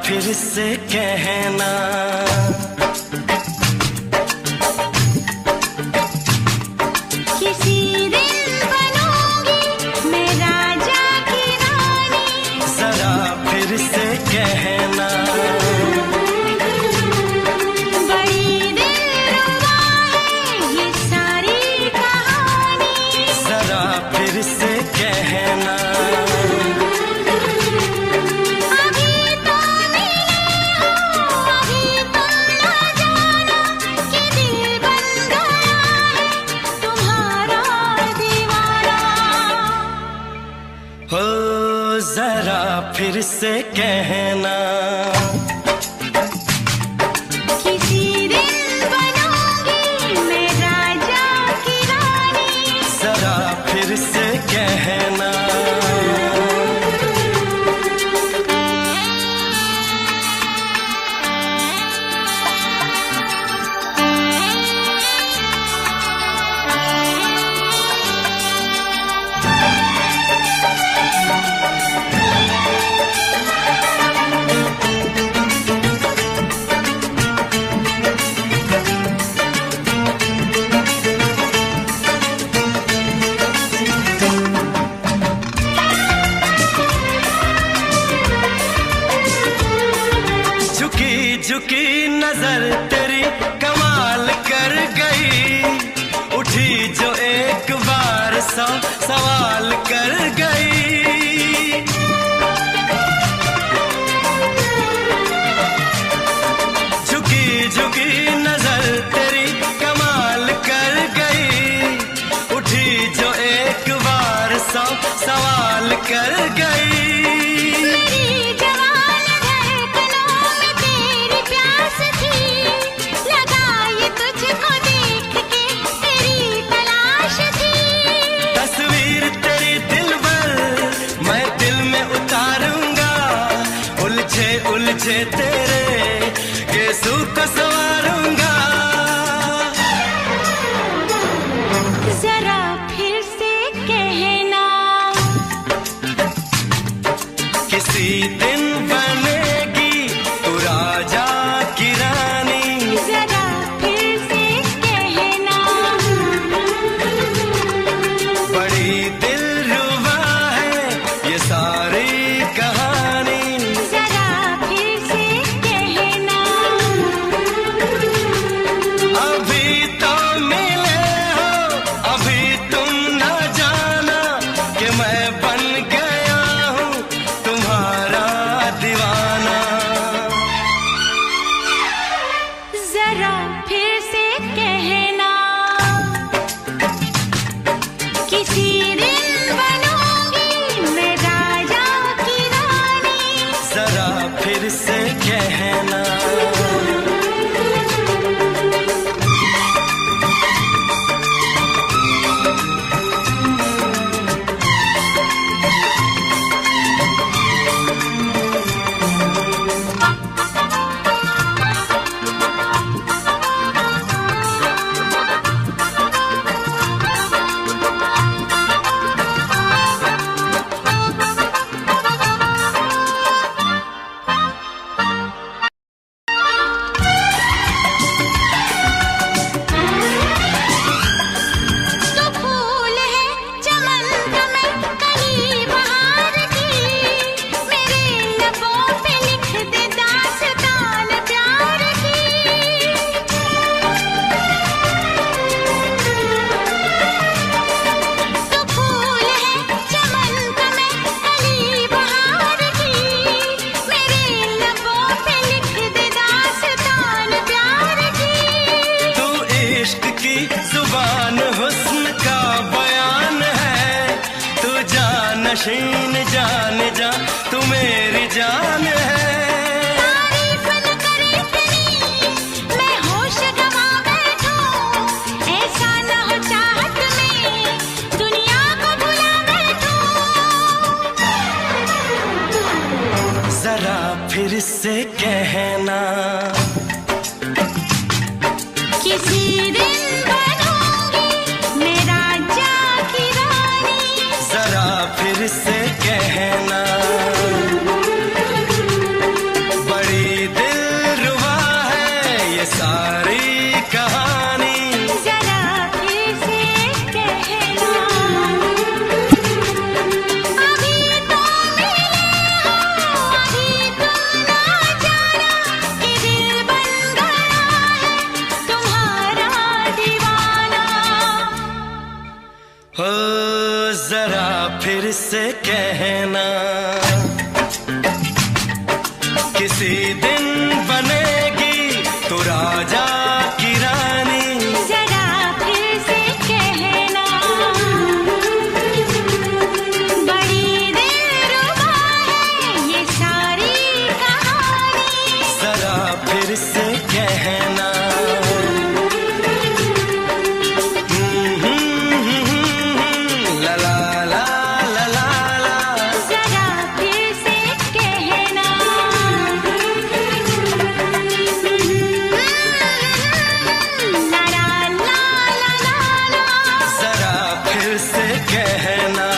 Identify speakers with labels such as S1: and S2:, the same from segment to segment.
S1: फिर से कहना,
S2: किसी दिन बनूंगी मैं राजा की रानी।
S1: जरा फिर से कहना,
S2: बड़ी दिलरुबा है ये सारी कहानी।
S1: जरा फिर से कहना, हो जरा फिर से कहना,
S2: किसी दिन बनूंगी मैं राजा की रानी।
S1: जरा फिर से कहना, झुकी नजर तेरी कमाल कर गई, उठी जो एक बार सौ सवाल कर गई। झुकी झुकी नजर तेरी कमाल कर गई, उठी जो एक बार सौ सवाल कर गई। उलझे तेरे केसों को संवारूंगा,
S2: जरा फिर से कहना,
S1: किसी दिन बनेगी तू राजा की रानी।
S2: जरा फिर से कहना,
S1: बड़ी दिलरुबा है ये सारी कहानी। अभी तो मिले हो, अभी तुम न जाना कि मैं बन गया हूँ तुम्हारा दीवाना।
S2: जरा फिर से कहना, किसी दिन बनूंगी मैं राजा की रानी।
S1: जरा फिर से कहना, जुबान हुस्न का बयान है, तू जानशीन जान जा तू मेरी जान है।
S2: तारीफ न करे इतनी मैं होश गंवा बैठूं, ऐसा न हो चाहत में दुनिया को भुला बैठूं।
S1: जरा फिर से कहना,
S2: किसी दिन बनूंगी मैं राजा की रानी।
S1: जरा फिर से कहना, फिर से कहना, किसी दिन बनेगी तू राजा की रानी।
S2: जरा फिर से कहना, बड़ी दिलरुबा है ये सारी कहानी।
S1: जरा फिर से कहना, ला ला ला ला ला ला।
S2: जरा फिर से कहना, ला ला ला ला ला ला।
S1: जरा फिर से कहना।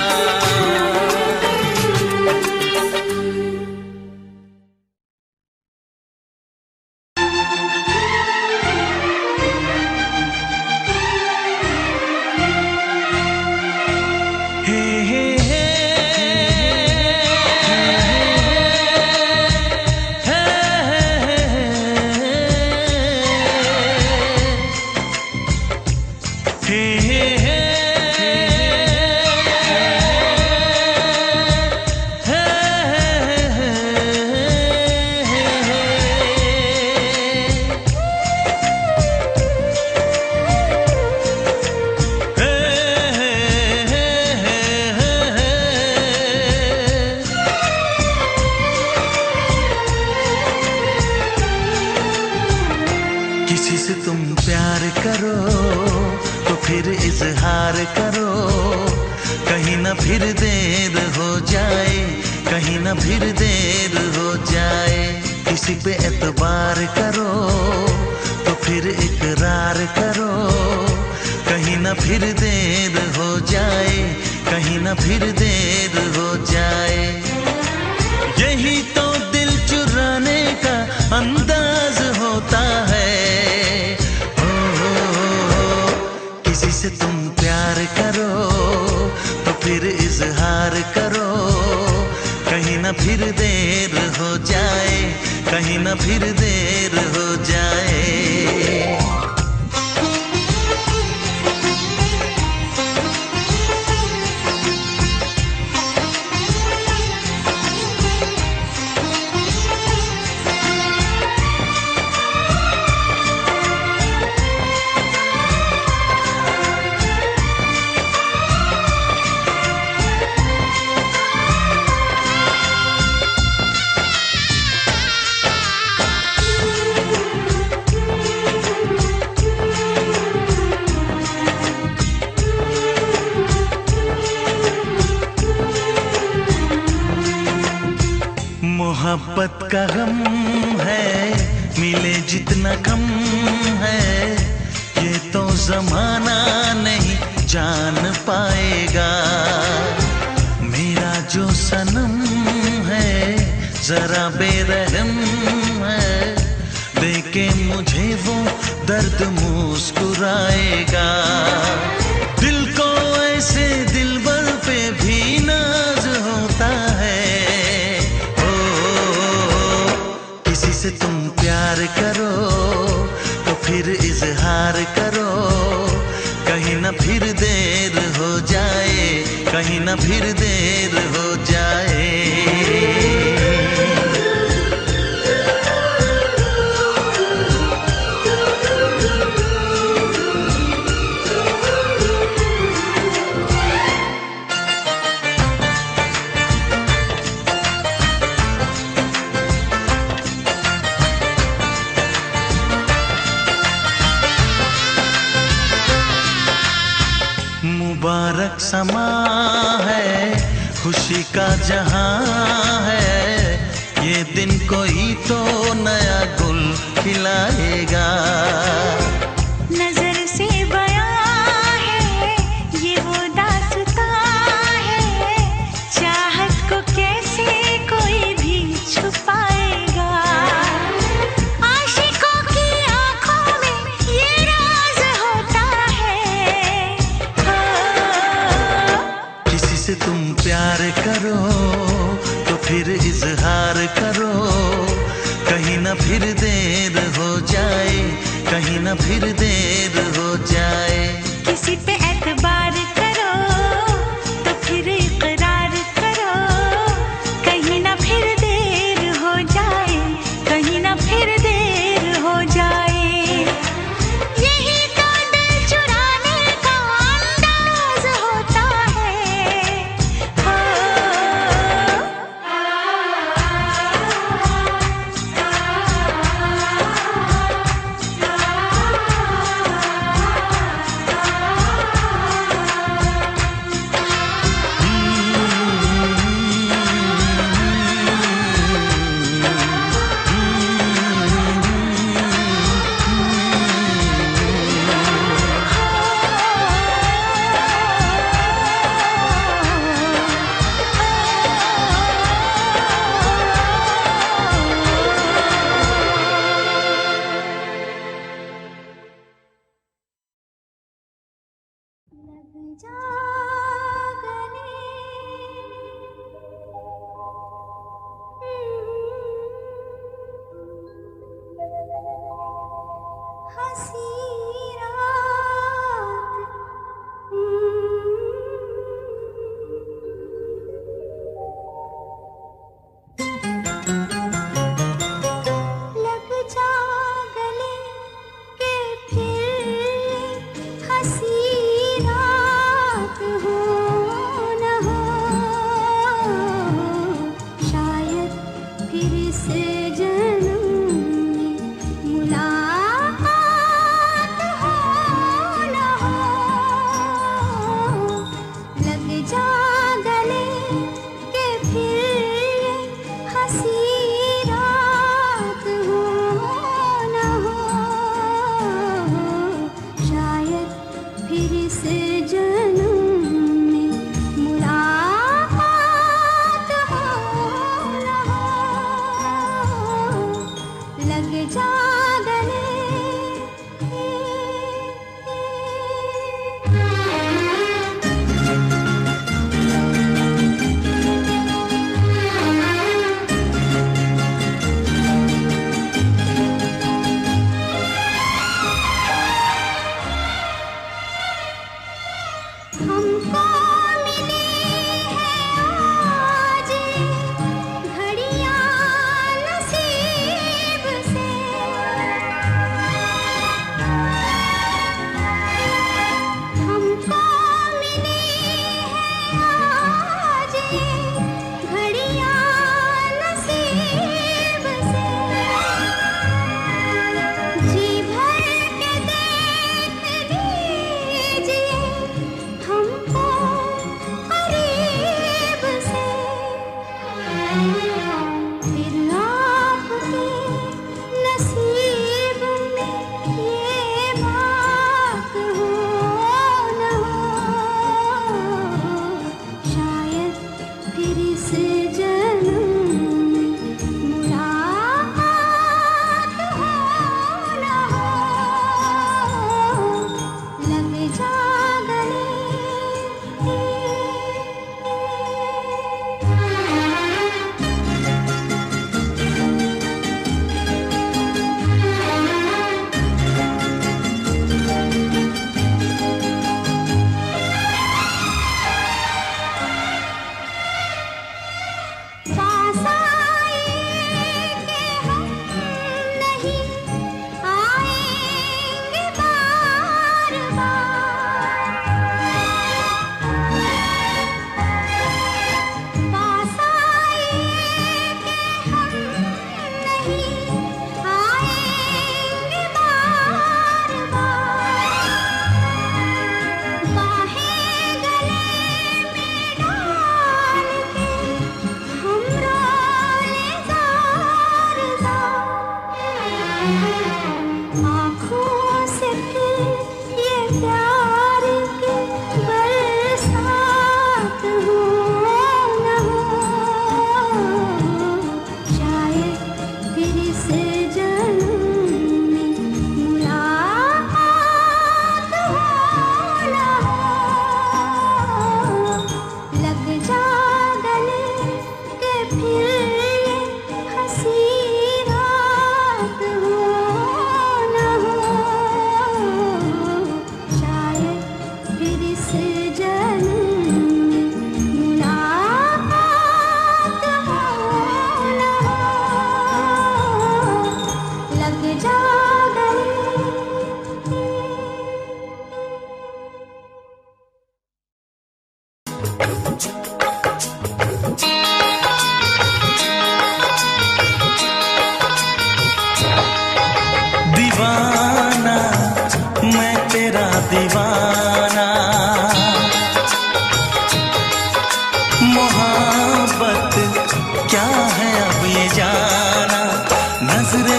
S1: हे हे हे किसी से तुम प्यार करो तो फिर इजहार करो, कहीं ना फिर देर हो जाए, कहीं ना फिर देर हो जाए। किसी पे एतबार करो तो फिर इकरार करो, कहीं ना फिर देर हो जाए, कहीं ना फिर देर हो जाए। यही तो दिल चुराने का अंदाज होता है। किसी से तुम प्यार करो तो फिर इजहार करो, कहीं ना फिर देर हो जाए, कहीं ना फिर देर हो जाए। मोहब्बत का गम है, मिले जितना कम है, ये तो जमाना नहीं जान पाएगा। मेरा जो सनम है जरा बेरहम है, देखे मुझे वो दर्द मुस्कुराएगा। दिल को ऐसे दिलबर पे भी नाज होता है। किसी से तुम प्यार करो तो फिर इजहार करो, कहीं ना फिर देर हो जाए, कहीं ना फिर देर हो जाए। मुबारक समा है, खुशी का जहां है, ये दिन कोई तो नया गुल खिलाएगा।
S2: नजर से बयां है ये वो दास्तां है, चाहत को कैसे कोई भी छुपाएगा। आशिकों की आंखों में ये राज होता है।
S1: किसी से तुम प्यार करो तो फिर इजहार करो, कहीं ना फिर देर हो जाए, कहीं ना फिर देर हो जाए।
S2: किसी पे एतबार करो तो फिर इकरार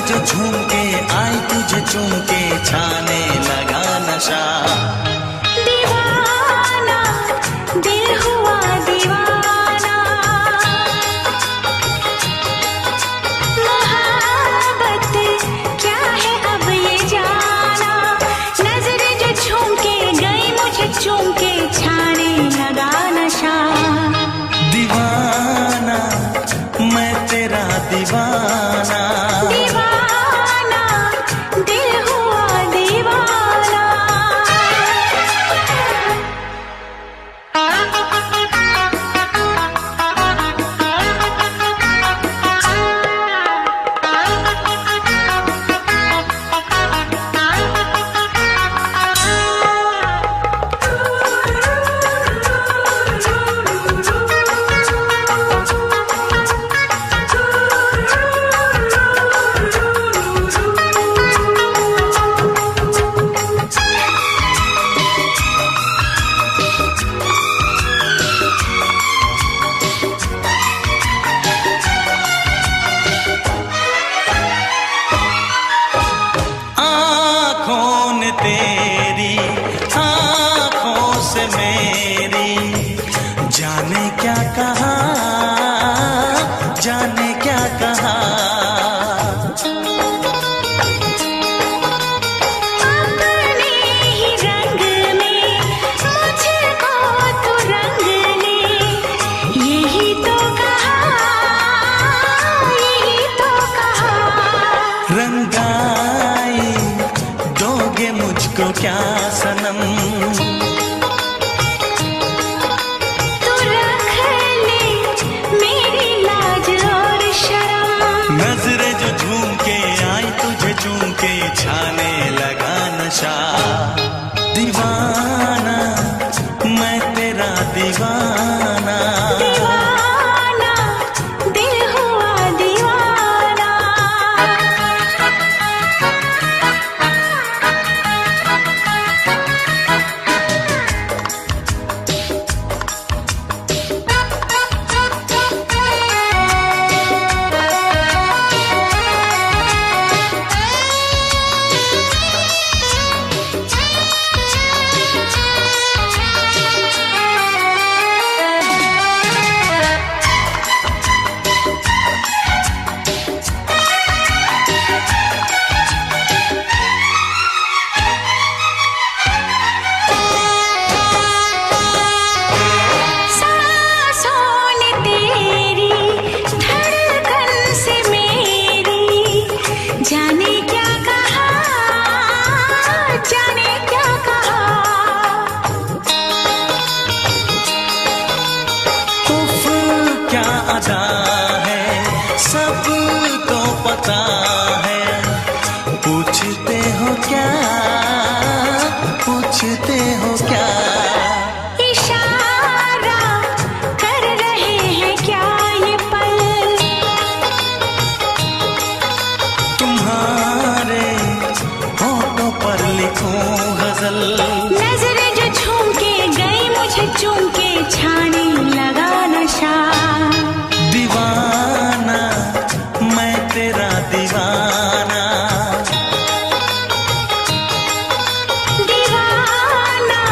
S1: जो झूम के आई तुझे चूम के छाने लगा नशा।
S2: दीवाना दिल हुआ दीवाना, मोहब्बत क्या है अब ये जाना। नजरें जो झूम के गई मुझे चूम के छाने लगा नशा।
S1: दीवाना मैं तेरा दीवाना,
S2: दीवाना दिल हुआ दीवाना।
S1: तेरी आँखों से मेरी जाने क्या कहा, जाने क्या कहा।
S2: अपने ही रंग में मुझको तो रंग ने, यही तो कहा, यही तो कहा।
S1: रंगाई दोगे मुझको क्या सनम,
S2: तू रख ले मेरी लाज और शर्म।
S1: नजरें जो झूम के आई तुझे चूम के छाने लगा नशा। दीवाना मैं तेरा दीवाना,
S2: दीवाना दिल हुआ दीवाना। जाने क्या कहा, जाने क्या कहा।
S1: उफ क्या अदा है सब तो पता है, पूछते हो क्या, पूछते हो क्या।
S2: इशारा कर रहे हैं क्या ये पल,
S1: तुम्हारे होठों पर लिखूं गजल।
S2: नजरें जो झूम के गई मुझे चूम के छाने लगा नशा।
S1: दीवाना मैं तेरा दीवाना,
S2: दीवाना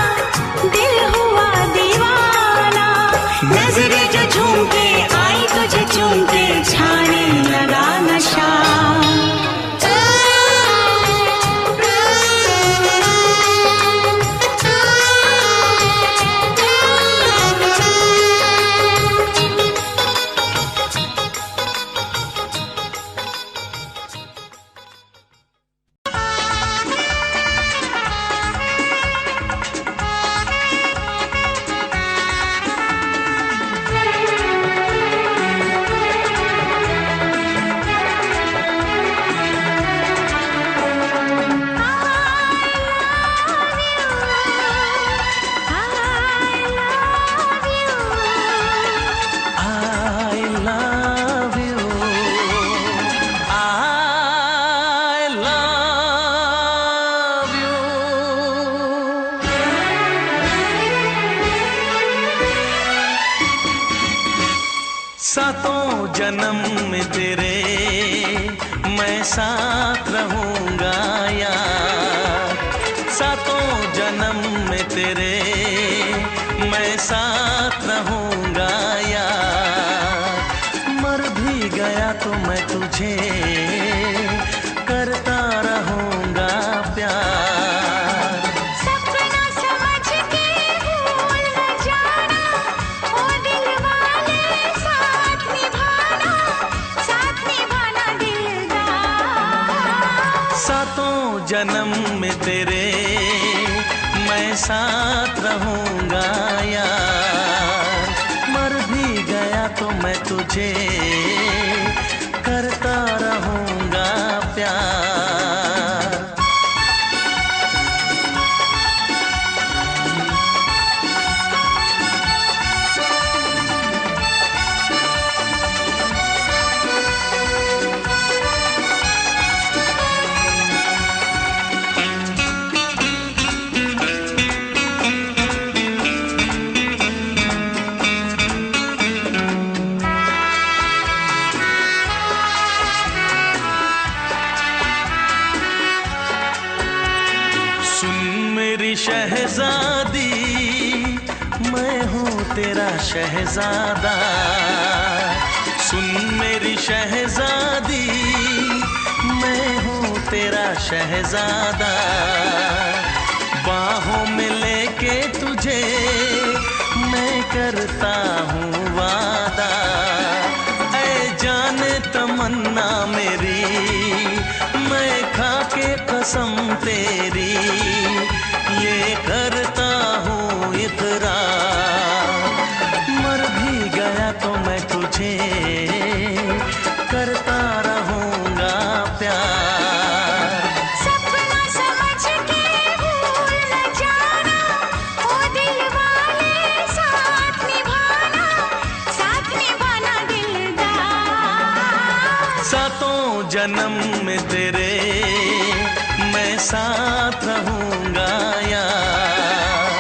S1: सातों जन्म में तेरे मैं साथ रहूंगा यार, सातों जन्म में तेरे मैं साथ रहूंगा यार। मर भी गया तो मैं तुझे करता रहूंगा प्यार।
S2: सपना समझ के भूल न जाना, ओ दिल वाले साथ निभाना दिलदार।
S1: सातों जन्म में तेरे मैं साथ रहूंगा यार, मर भी गया तो मैं तुझे करता रहूंगा प्यार। शहजादी मैं हूँ तेरा शहजादा, सुन मेरी शहजादी मैं हूँ तेरा शहजादा। बाहों में लेके तुझे मैं करता हूँ वादा, ऐ जाने तमन्ना मेरी मैं खा के कसम तेरी ये करता हूँ इकरार। मर भी गया तो मैं तुझे करता रहूंगा प्यार।
S2: सपना समझ के भूल न जाना, ओ दिल वाले साथ निभाना दिलदार।
S1: सातों जन्म में तेरे मैं साथ रहूंगा यार,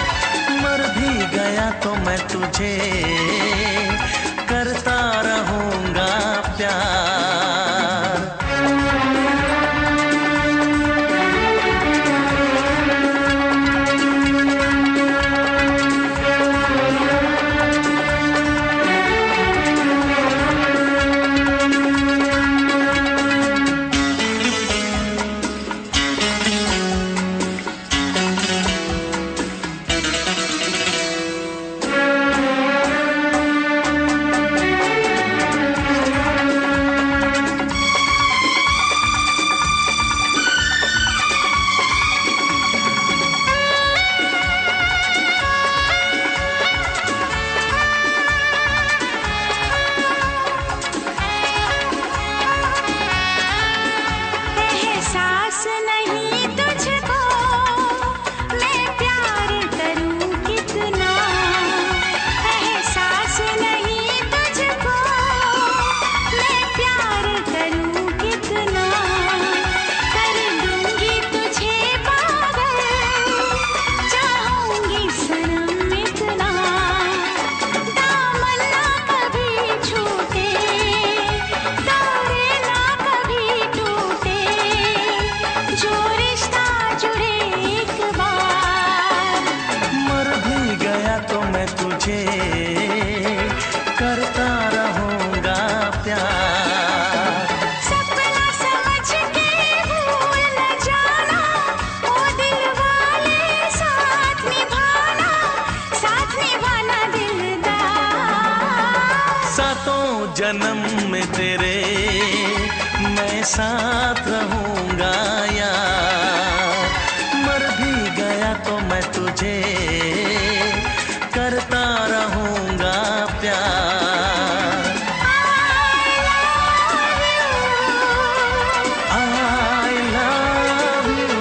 S1: मर भी गया तो मैं तुझे करता रहूंगा प्यार।
S2: एहसास नहीं तुझको मैं प्यार करूं कितना, एहसास नहीं तुझको मैं प्यार करूं कितना। कर दूंगी तुझे पागल, चाहूंगी सनम इतना। दामन ना कभी छूटे, तारे ना कभी टूटे, जो रिश्ता जुड़े एक बार।
S1: मर भी गया तो मैं तुझे करता रहूंगा प्यार।
S2: सपना समझ के भूल न जाना, ओ दिल वाले साथ निभाना दिलदार।
S1: सातों जन्म में तेरे मैं साथ रहूंगा यार, मर भी गया तो मैं तुझे करता रहूंगा प्यार। I love you।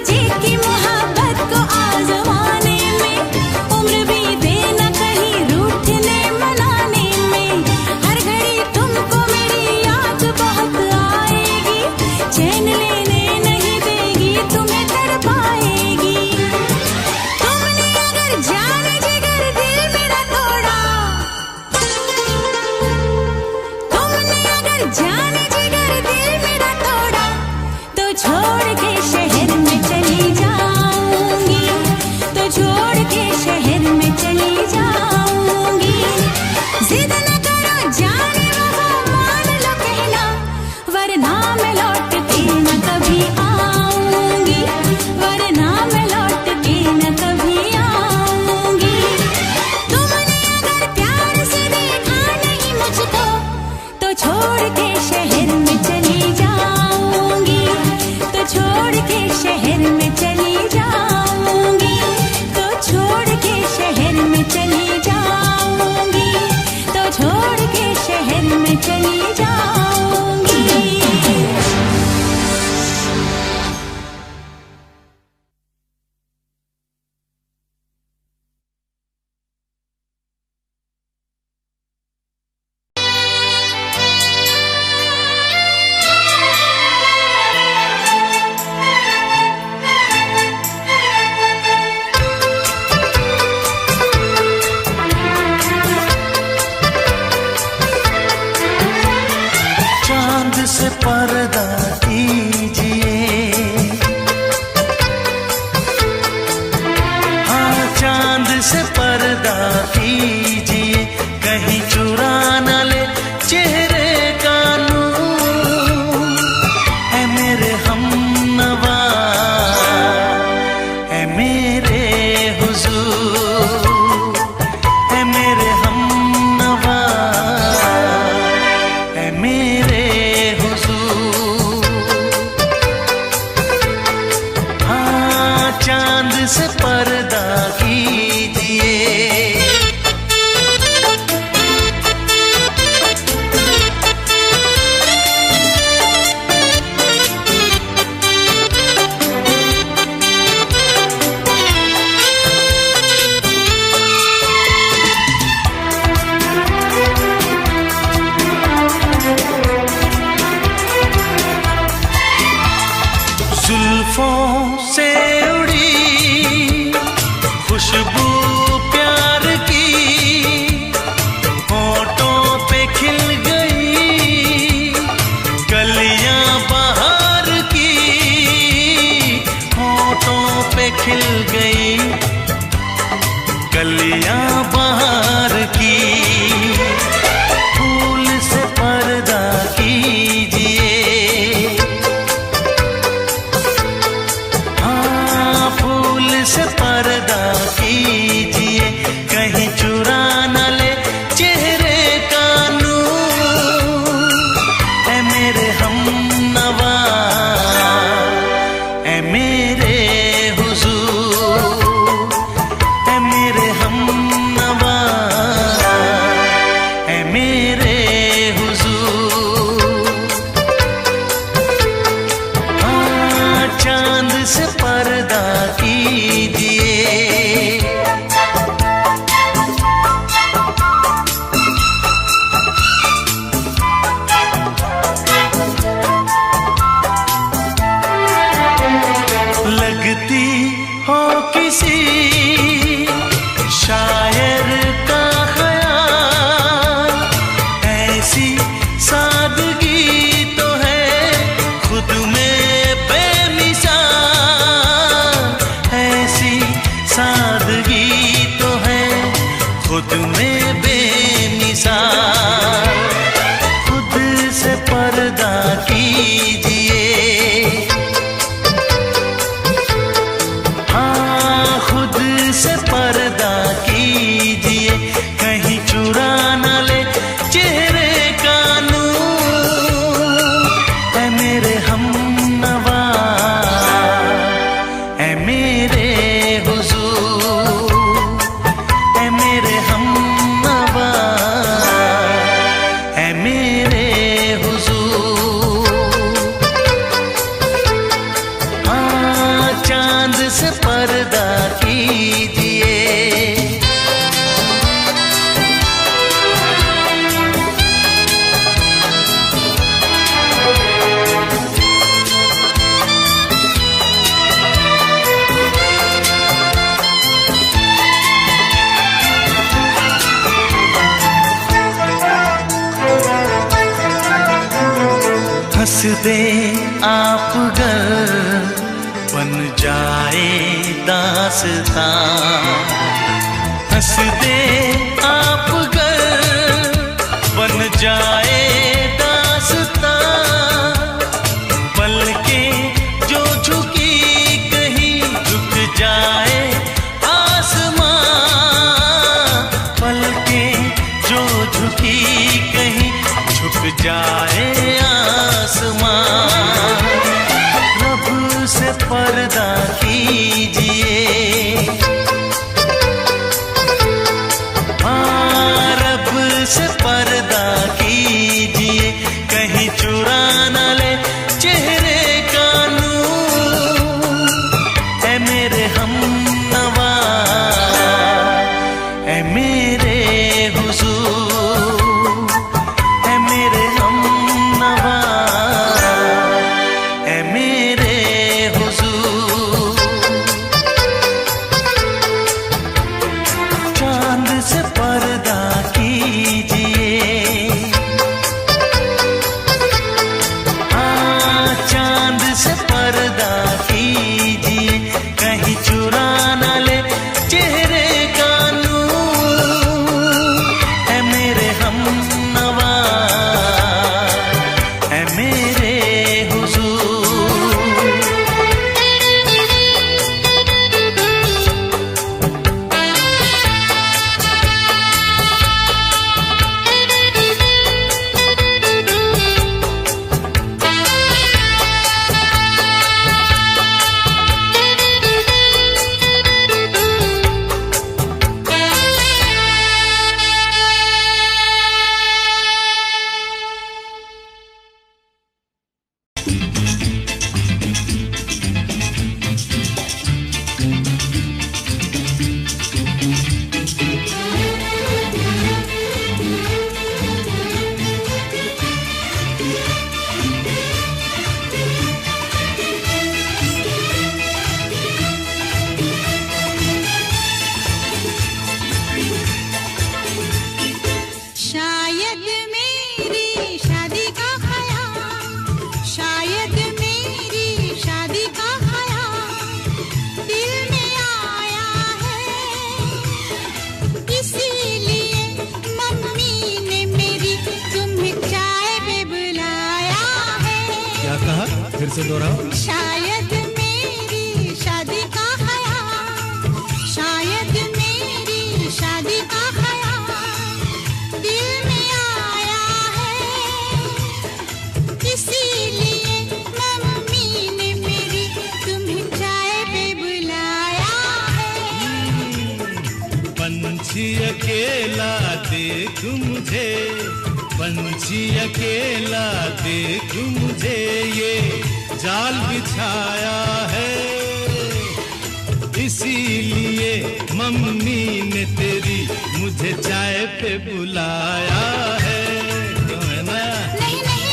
S2: जी की मोहब्बत को आजमाने में, उम्र भी देना कहीं रूठने मनाने में। हर घड़ी तुमको मेरी याद बहुत आएगी, चैन लेने नहीं देगी, तुम्हें तड़पाएगी। तुमने अगर जाने जिगर दिल मेरा तोड़ा, तुमने अगर जाने जिगर दिल मेरा तोड़ा, तो छोड़ के शहर में चली जाऊंगी, तो छोड़ के शहर में चली जाऊंगी। जिद न करो जाने वफा मान लो कहना, वरना मैं लौट के न कभी आऊंगी, वरना मैं लौट के न कभी आऊंगी। तुमने अगर प्यार से देखा नहीं मुझको, तो छोड़ के शहर में चली जाऊंगी, तो छोड़ के शहर में चली जाऊंगी, तो छोड़ के शहर में चली जाऊंगी, तो छोड़ के शहर में चली जाऊंगी।
S1: चांद से पर्दा कीजिए, हाँ चांद से पर्दा कीजिए, कहीं चुरा न ले चेहरे का नूर। है मेरे हमनवा, है मेरे हुजूर, है मेरे हमनवा, है मेरे हुजूर। हाँ चांद से पर्दा कीजिए। जुल्फों से उड़ी खुशबू प्यार की, होठों पे खिल गई कलियां बहार की, होठों पे खिल गई कलियां बहार की। फूल से पर्दा कीजिए, हाँ फूल से पर्दा कीजिए, कहीं चुरा न ले चेहरे का नूर। है मेरे हमनवा, है मेरे हुजूर, है मेरे हमनवा, है मेरे हुजूर। हाँ चांद से पर्दा कीजिए। लगती हो किसी शायर का ख्याल, ऐसी सादगी तो है खुद में बेमिसाल, ऐसी सादगी तो है खुद में बेमिसाल। खुद से पर्दा कीजिए, हाँ खुद से पर्दा कीजिए, कहीं चुरा न ले चेहरे का नूर। है मेरे हमनवा, है मेरे हुजूर, है मेरे हमनवा, है मेरे हुजूर। हाँ दे आप गर बन जाए दास्तां, हंस दे आप गर बन जाए दास्तां, पलकें जो झुकी कहीं झुक जाए आसमां, पलकें जो झुकी कहीं झुक जाए आसमां। रब से पर्दा कीजिए, हाँ रब से पर्दा कीजिए, कहीं चुरा न ले चेहरे का नूर। ऐ मेरे हमनवा, ऐ मेरे हुजूर, ऐ मेरे हमनवा, ऐ मेरे हुजूर। चांद से पर्दा कीजिए, हाँ चांद से पर्दा कीजिए, कहीं चुरा न ले चेहरे का नूर। ऐ मेरे हमनवा, ऐ मेरे हुजूर।
S2: शायद मेरी शादी का ख्याल, शायद मेरी शादी का ख्याल दिल में आया है, इसीलिए मम्मी ने मेरी तुम्हें चाय पे बुलाया है।
S3: क्या कहा? फिर से दोहराओ।
S2: शायद मेरी शादी का ख्याल, शायद मेरी शादी का ख्याल दिल में आया है, इसीलिए मम्मी ने मेरी तुम्हें चाय पे बुलाया है।
S3: पंछी अकेला देख मुझे, पंछी अकेला देख मुझे, ये जाल बिछाया है, इसीलिए मम्मी ने तेरी मुझे चाय पे बुलाया है। क्यों है ना?
S2: नहीं नहीं,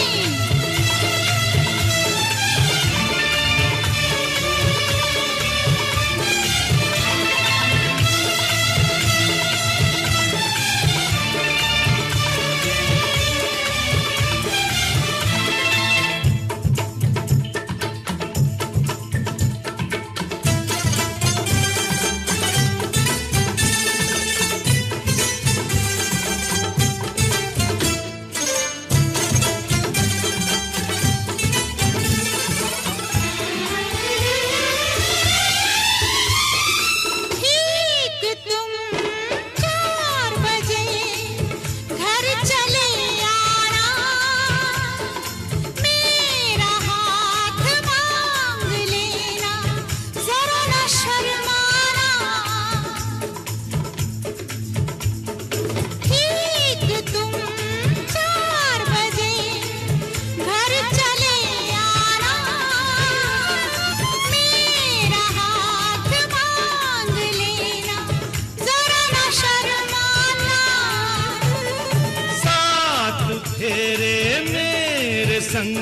S3: संग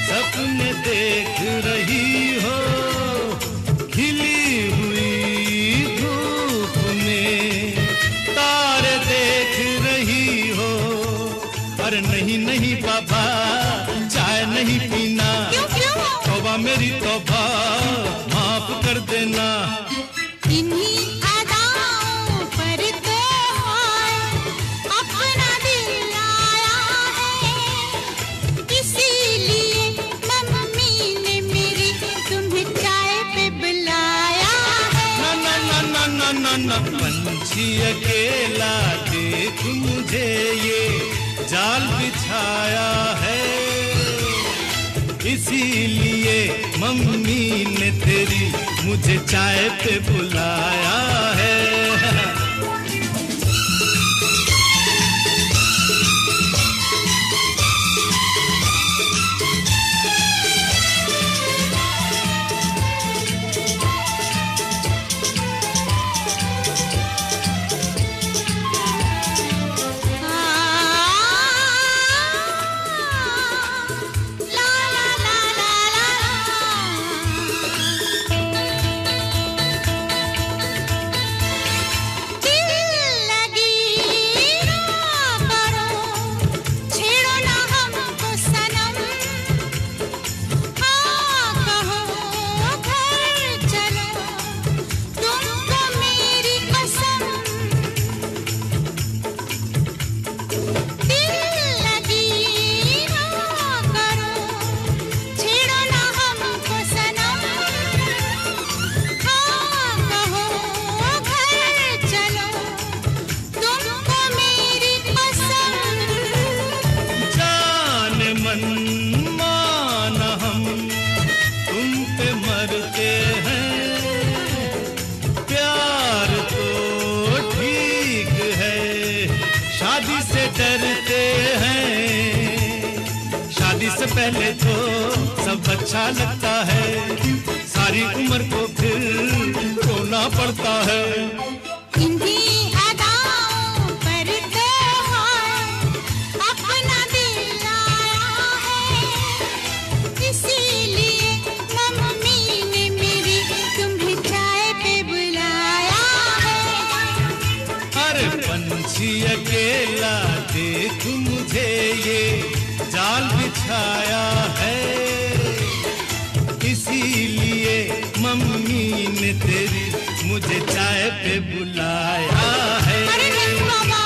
S3: सपने देख रही हो, खिली हुई धूप में तारे देख रही हो। अरे नहीं नहीं बाबा, चाय नहीं देना।
S2: इन्हीं अदाओं पर तो हाय अपना दिल लाया है, इसीलिए मम्मी ने मेरी तुम्हें चाय पे बुलाया है।
S3: ना ना ना ना ना ना ना पंछी अकेला देख मुझे ये जाल बिछाया है, इसीलिए मम्मी ने तेरी मुझे चाय पे बुलाया है। पहले तो सब अच्छा लगता है, सारी उम्र को फिर रोना पड़ता है।
S2: इन्हीं अदाओं पर तो हाय अपना दिल लाया है, इसीलिए मम्मी ने मेरी तुम्हें चाय पे बुलाया है।
S3: अरे पंछी अकेला देख मुझे ये जाल बिछाया है, इसीलिए मम्मी ने तेरी मुझे चाय पे बुलाया है।
S2: अरे नहीं बाबा,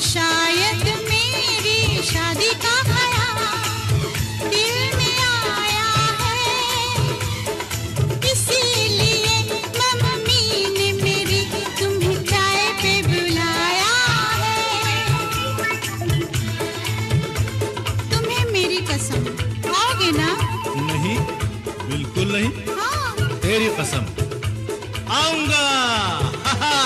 S2: शायद मेरी शादी का ख्याल दिल में आया है, इसीलिए मम्मी ने मेरी तुम्हें चाय पे बुलाया है। तुम्हें मेरी कसम, आओगे ना?
S3: नहीं, बिल्कुल नहीं।
S2: हाँ।
S3: तेरी कसम, आऊंगा। हा हा।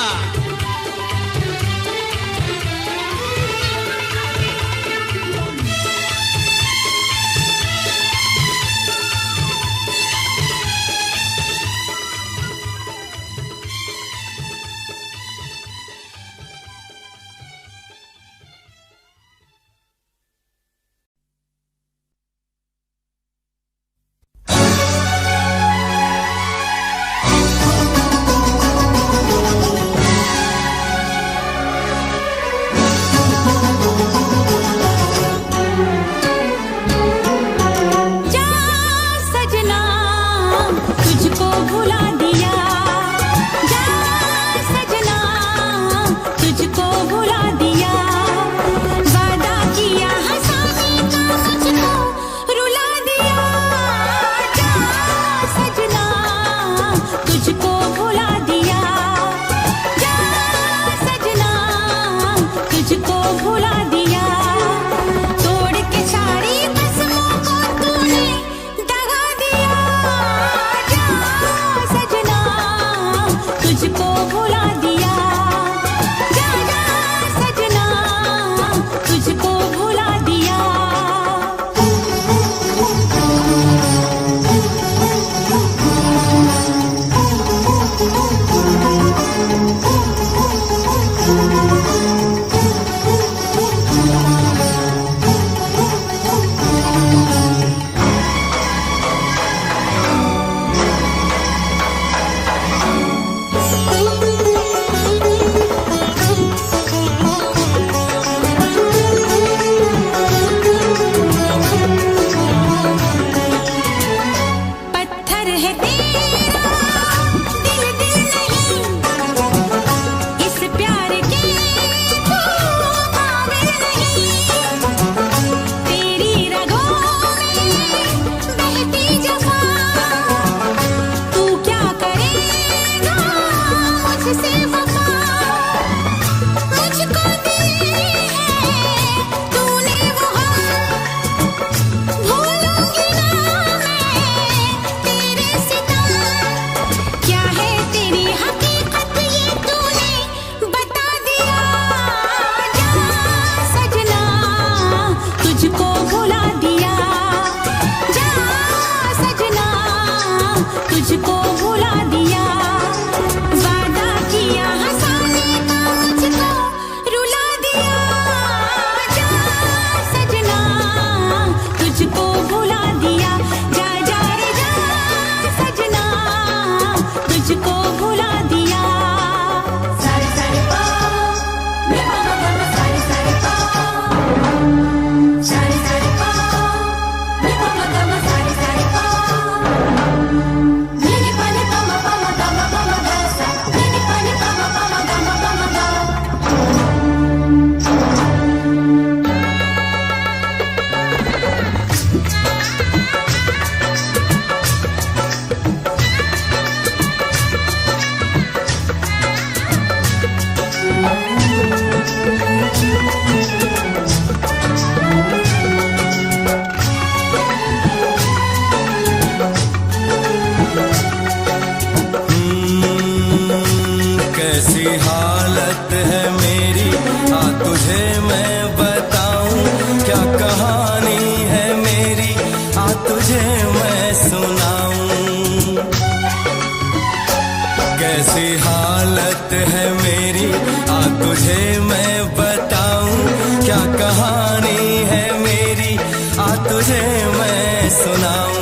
S4: कैसी हालत है मेरी, आ तुझे मैं बताऊं, क्या कहानी है मेरी, आ तुझे मैं सुनाऊं।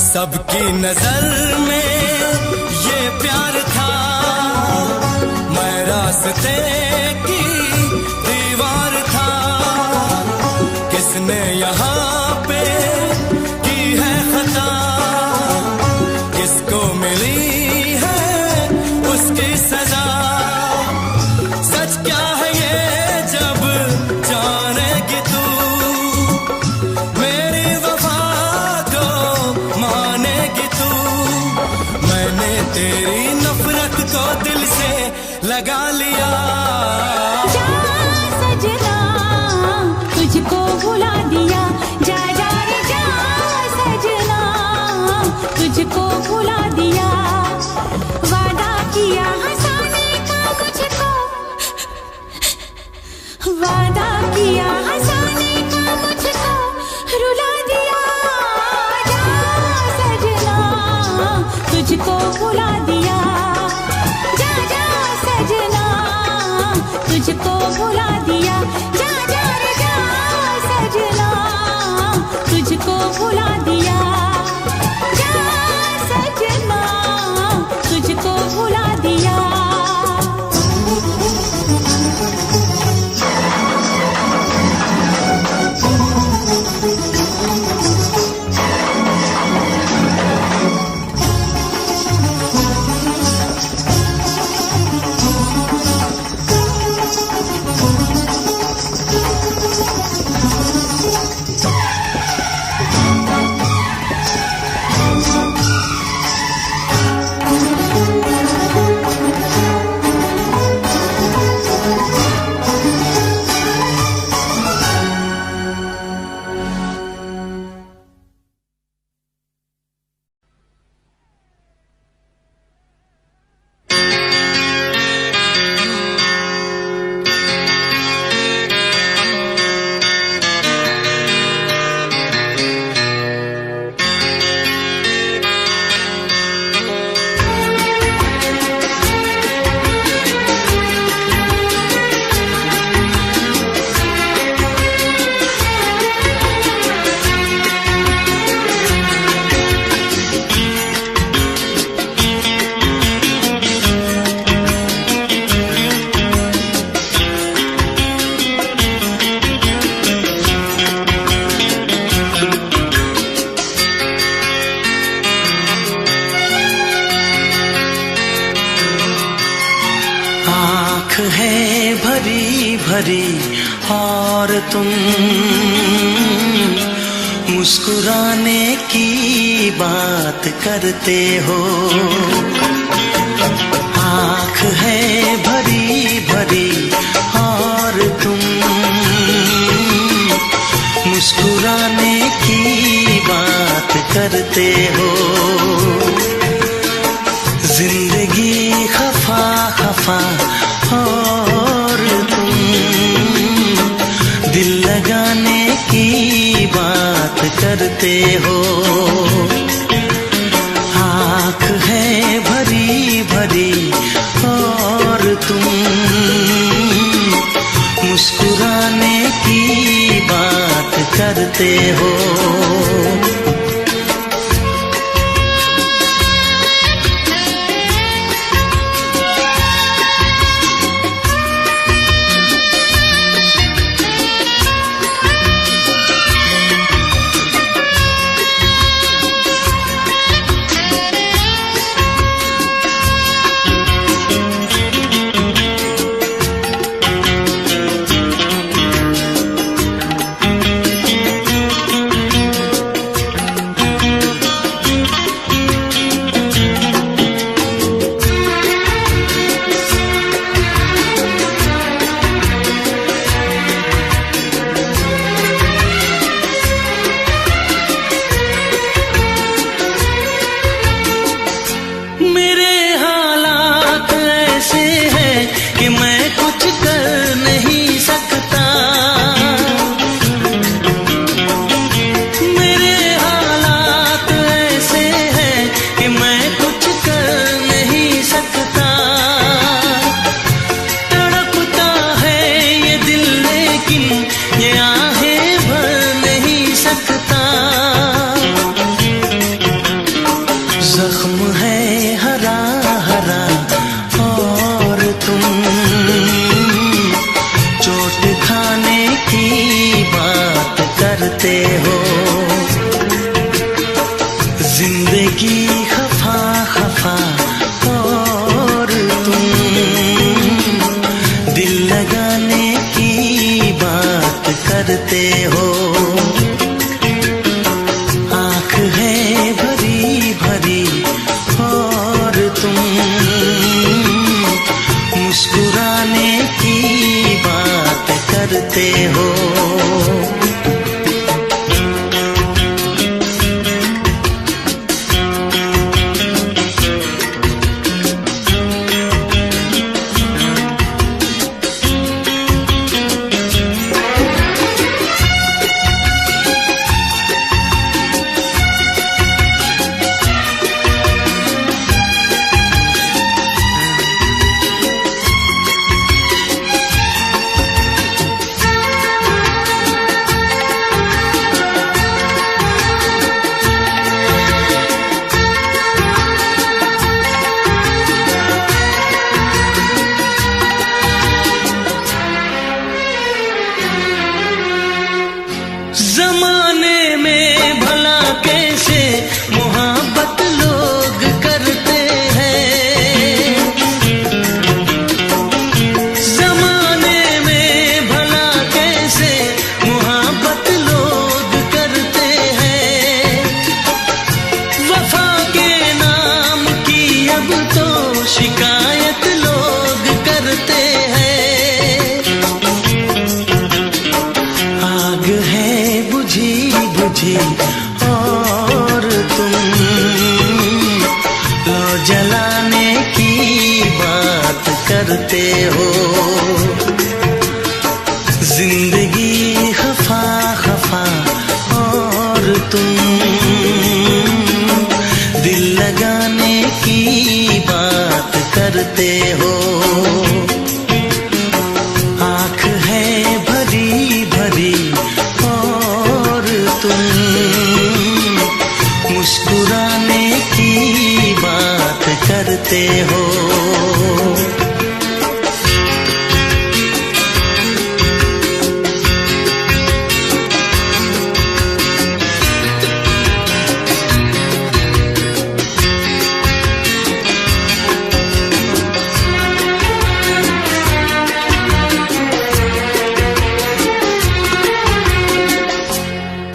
S4: सबकी नजर में ये प्यार था, मैं रास्ते की दीवार था, किसने यहाँ पे की है खता, किसको मिली है उसकी सजा। सच क्या है ये जब जानेगी तू, मेरी वफा को मानेगी तू। मैंने तेरी नफरत को दिल से लगा लिया।
S2: जा सजना तुझको भुला दिया, जा जा रे जा सजना तुझको भुला दिया। वादा किया हंसाने का मुझको, वादा किया हंसाने का मुझको रुला दिया। जा सजना तुझको भुला दिया, जा जा सजना तुझको भुला दिया। जा जा रे जा सजना तुझको भुला दिया, जा सजना तुझको भुला दिया।
S1: है भरी भरी और तुम मुस्कुराने की बात करते हो। आँख है भरी भरी और तुम मुस्कुराने की बात करते हो। जिंदगी खफा खफा और तुम दिल लगाने की बात करते हो। आँख है भरी भरी और तुम मुस्कुराने की बात करते हो। तुम चोट खाने की बात करते हो। जिंदगी खफा खफा और तुम दिल लगाने की बात करते हो। आँख है भरी भरी और तुम मुस्कुराने की बात करते हो। जमाने में भला कैसे मोहब्बत लोग करते हैं। जमाने में भला कैसे मोहब्बत लोग करते हैं। वफा के नाम की अब तो शिकायत लोग करते हैं। आग है बुझी बुझी और तुम लो जलाने की बात करते हो। जिंदगी खफा खफा और तुम दिल लगाने की बात करते हो। आँख है भरी भरी और तुम मुस्कुराने की बात करते हो।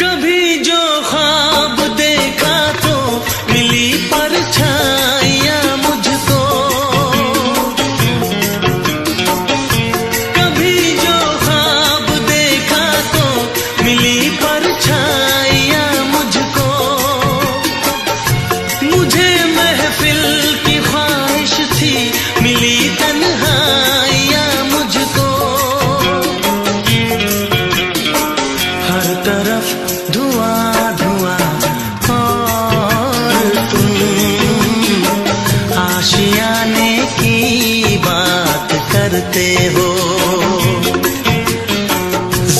S1: कभी जो ख्वाब देखा तो मिली परछाइयाँ मुझको। कभी जो ख्वाब देखा तो मिली परछाइयाँ मुझको। मुझे महफिल की ख्वाहिश थी मिली तन्हाइयाँ मुझको। हर तरफ धुआं धुआं और तुम आशियाने की बात करते हो।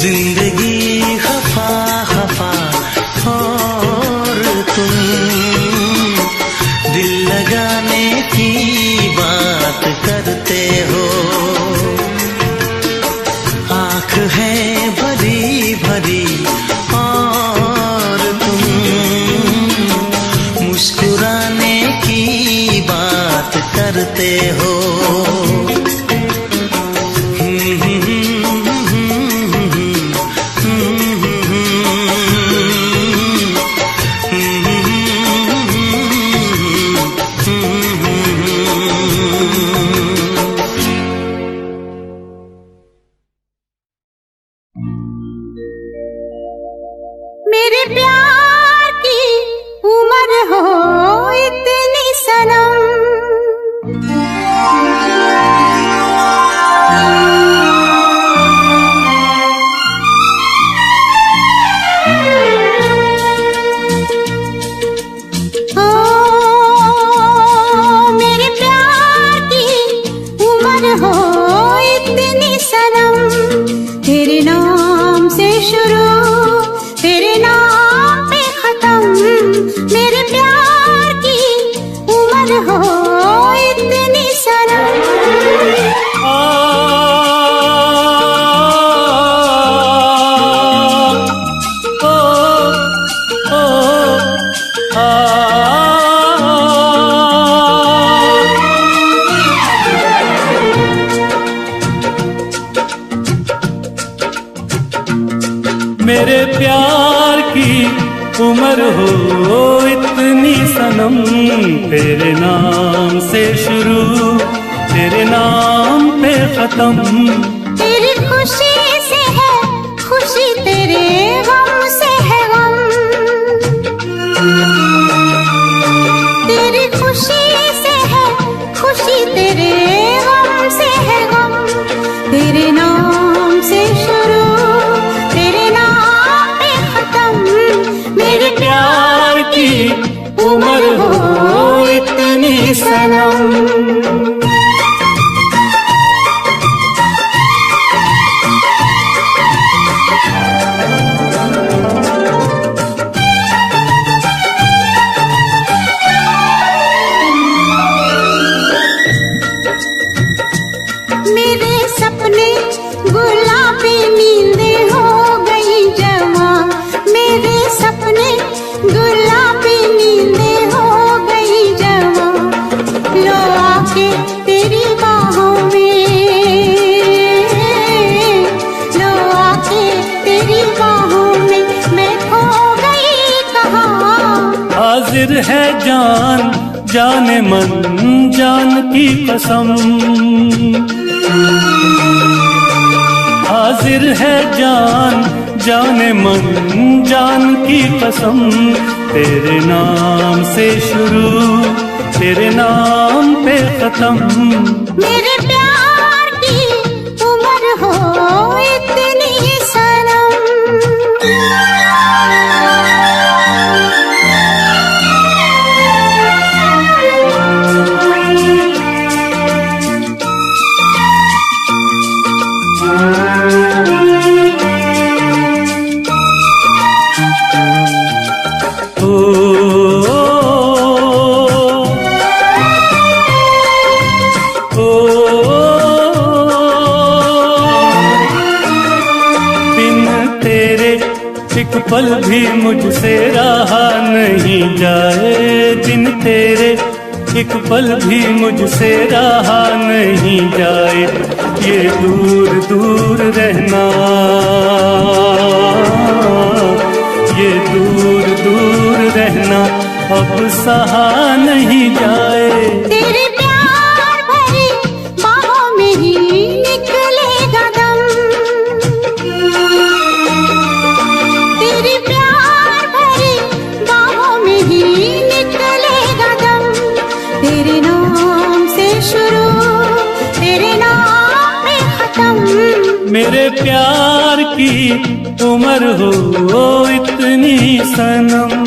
S1: जिंदगी खफा खफा और तुम दिल लगाने की बात करते हो। आँख है भरी भरी और तुम मुस्कुराने की बात करते हो।
S4: मेरे प्यार की उम्र हो इतनी सनम, तेरे नाम से शुरू तेरे नाम पे खत्म।
S2: तेरी खुशी से है खुशी, तेरे गम से है गम। तेरी खुशी से है खुशी, तेरे गम से है गम। तेरे नाम से शुरू तेरे नाम पे खत्म। मेरे
S4: प्यार की उम्र हो इतनी सनम।
S2: मेरे सपने गुलाबी नींदें हो गई जवा। मेरे सपने गुलाबी नींदें हो गई जवा। लो आके तेरी बाहों में, लो आके तेरी बाहों में मैं खो गई कहाँ।
S4: हाजिर है जान जाने मन जान की कसम, हाजिर है जान जाने मन जान की कसम। तेरे नाम से शुरू तेरे नाम पे खत्म।
S2: मेरे प्यार की उम्र हो इतनी सनम।
S4: एक पल भी मुझसे रहा नहीं जाए, दिन तेरे एक पल भी मुझसे रहा नहीं जाए। ये दूर दूर रहना, ये दूर दूर रहना अब सहा नहीं जाए।
S2: तेरे प्यार भरी बाहों में ही निकलेगा दम। तेरे प्यार भरी बाहों में ही निकलेगा दम। तेरे नाम से शुरू तेरे नाम पे खत्म।
S4: मेरे प्यार की उम्र हो इतनी सनम।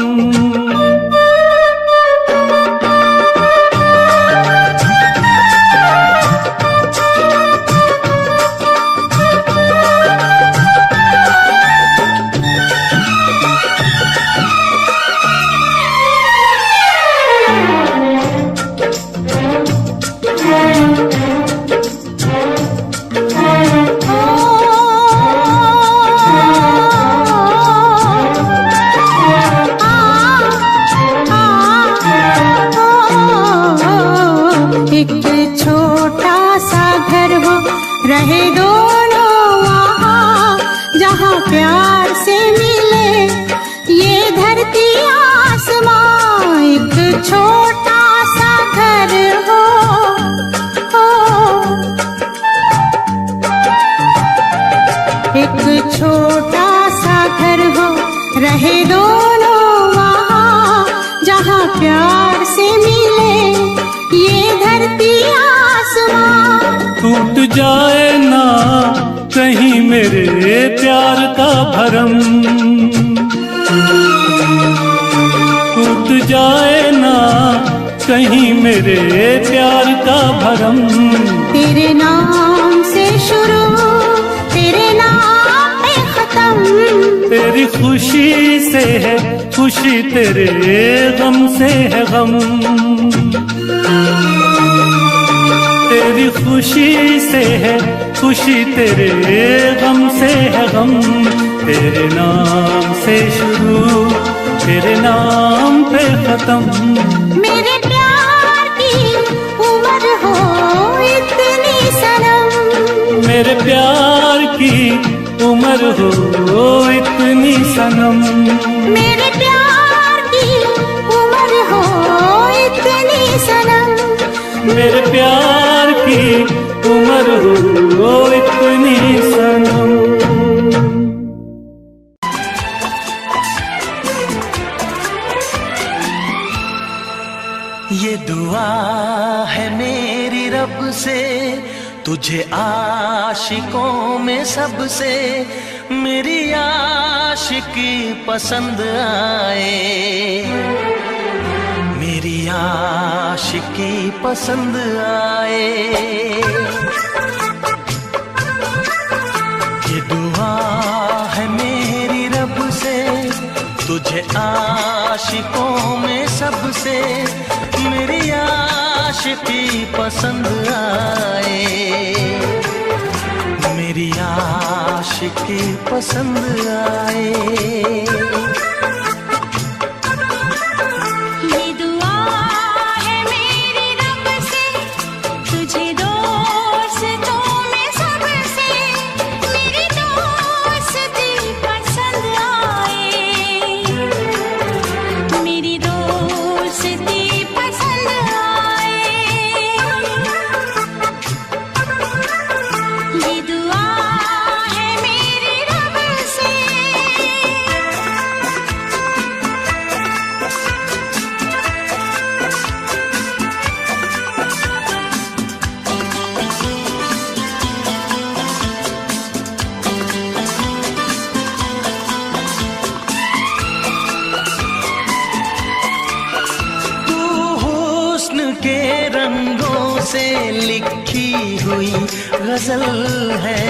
S2: एक छोटा सा घर हो रहे दोनों वहाँ, जहाँ प्यार से मिले ये धरती आसमां। एक छोटा सा घर हो, एक छोटा सा घर हो रहे दोनों वहाँ, जहाँ प्यार से मिले ये धरती आसमां।
S4: टूट जाए ना कहीं मेरे प्यार का भरम, टूट जाए ना कहीं मेरे प्यार का भरम।
S2: तेरे नाम से शुरू तेरे नाम पे खत्म।
S4: तेरी खुशी से है खुशी, तेरे गम से है गम। तेरी खुशी से है खुशी, तेरे गम से है गम। तेरे नाम से शुरू तेरे नाम पे खत्म।
S2: मेरे प्यार की उम्र हो इतनी सनम।
S4: मेरे प्यार की उम्र हो इतनी सनम।
S2: मेरे प्यार की उम्र हो इतनी सनम।
S4: मेरे प्यार की उम्र हो इतनी सनम।
S1: ये दुआ है मेरी रब से, तुझे आशिकों में सबसे मेरी आशिकी पसंद आए, मेरी आशिकी पसंद आए। ये दुआ है मेरी रब से, तुझे आशिकों में सबसे मेरी आशिकी पसंद आए, मेरी आशिकी पसंद आए।
S2: ये दुआ है मेरी रब से, तुझे दोस्तों में सबसे मेरी दोस्ती पसंद आए, मेरी दोस्ती पसंद आए। ये दुआ है मेरी रब से।
S1: तू हुस्न के रंगों से लिखी हुई गजल है,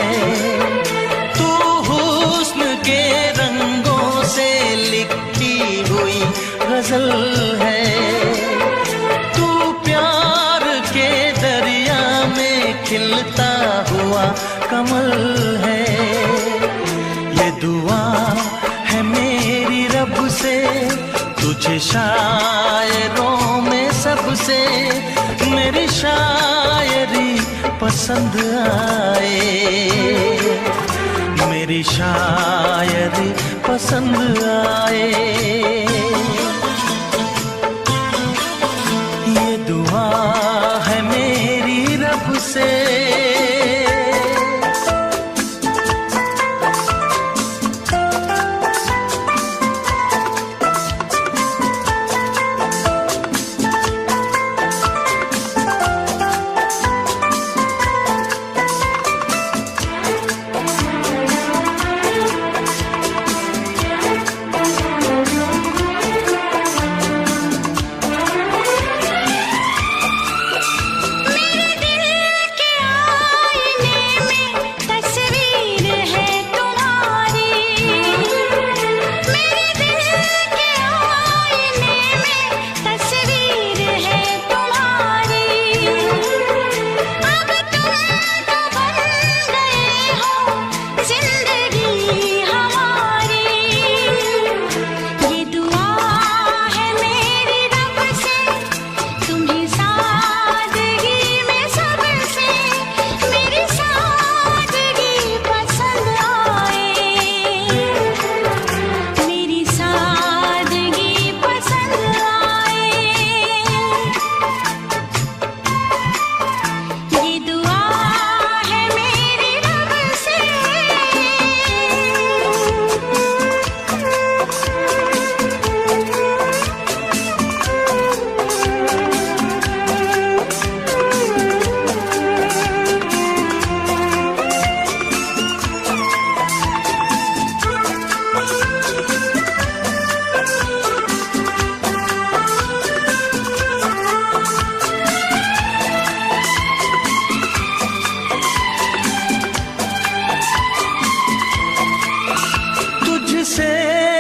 S1: तू हुस्न के रंगों से लिखी हुई गजल है। तू प्यार के दरिया में खिलता हुआ कमल है। ये दुआ है मेरी रब से, तुझे शायरों में सबसे मेरी शायरी पसंद आए, मेरी शायरी पसंद आए। ये दुआ है मेरी रब से।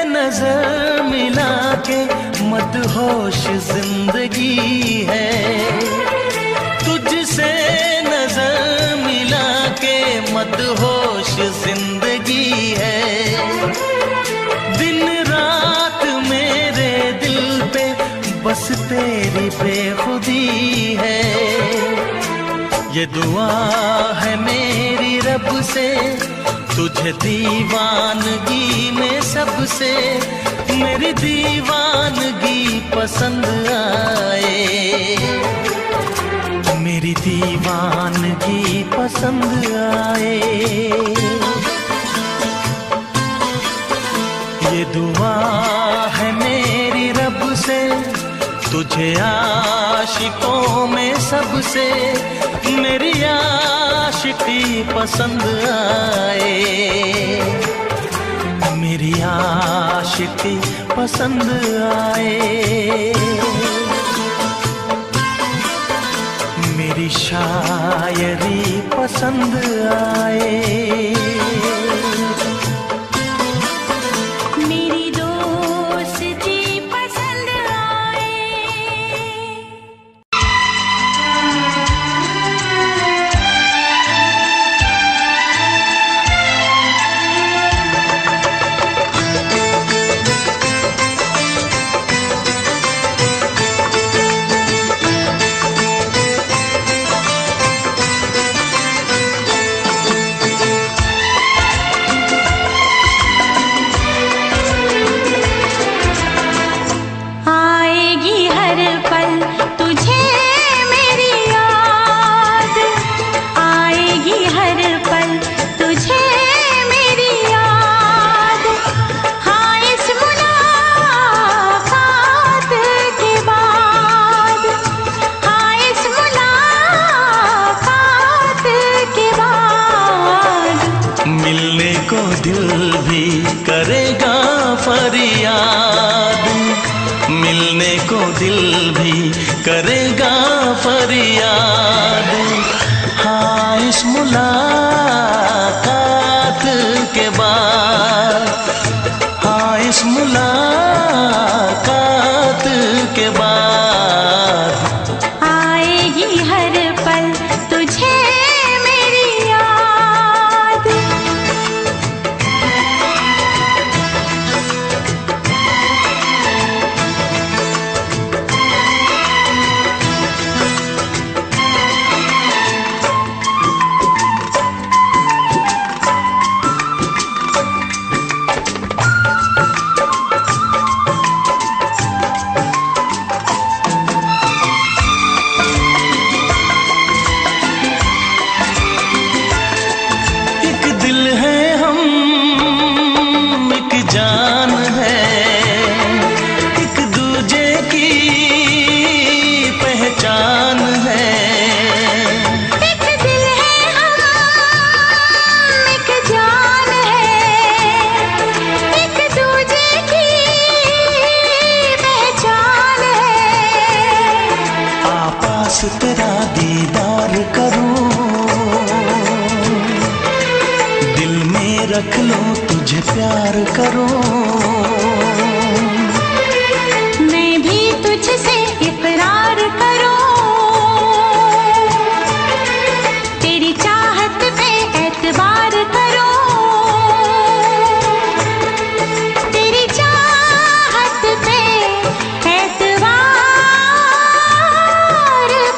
S1: नजर मिला के मदहोश जिंदगी है, तुझसे नजर मिला के मदहोश जिंदगी है। दिन रात मेरे दिल पे बस तेरी बेखुदी है। ये दुआ है मेरी रब से, तुझे दीवानगी में सबसे मेरी दीवानगी पसंद आए, मेरी दीवानगी पसंद आए। ये दुआ है मेरी रब से, तुझे आशिकों में सबसे मेरी आशिकी पसंद आए, मेरी आशिकी पसंद आए। मेरी शायरी पसंद आए,
S2: मेरी दोस्ती पसंद आए। आएगी हर पल तुझे मेरी याद, आएगी हर पल तुझे मेरी याद। हाँ इस मुलाकात के बाद, हाँ इस मुलाकात के बाद
S1: मिलने को दिल भी करेगा फरियाद, मिलने को दिल भी करेगा फरियाद। हाँ इस मुलाकात के बाद, हाँ इस मुलाकात के बाद
S2: आएगी हर पल तुझे मेरी याद।
S1: एक दिल है हम, एक जान है, एक दूजे की पहचान है।
S2: एक दिल है हम, एक जान है, एक दूजे की पहचान है।
S1: आपास तेरा दीदार करूं, दिल में रख लो तुझे प्यार करूं।
S2: मैं भी तुझसे इकरार करूं, तेरी चाहत पे एतबार करूं, तेरी चाहत पे एतबार